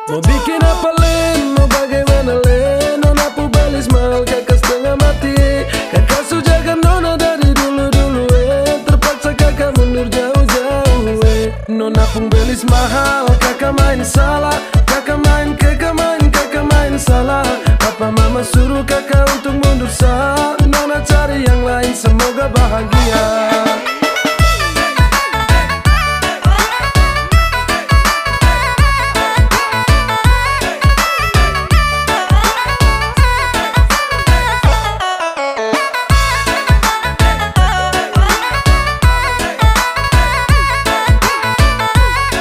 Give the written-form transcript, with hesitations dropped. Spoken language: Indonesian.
Mau bikin apa Len, mau bagaimana Len? Nona pubelis mahal kakak setengah mati. Kakak sujakan Nona dari dulu-dulu terpaksa kakak mundur jauh-jauh Nona pubelis mahal, kakak main salah. Kakak main salah. Papa mama suruh kakak untuk mundur salah.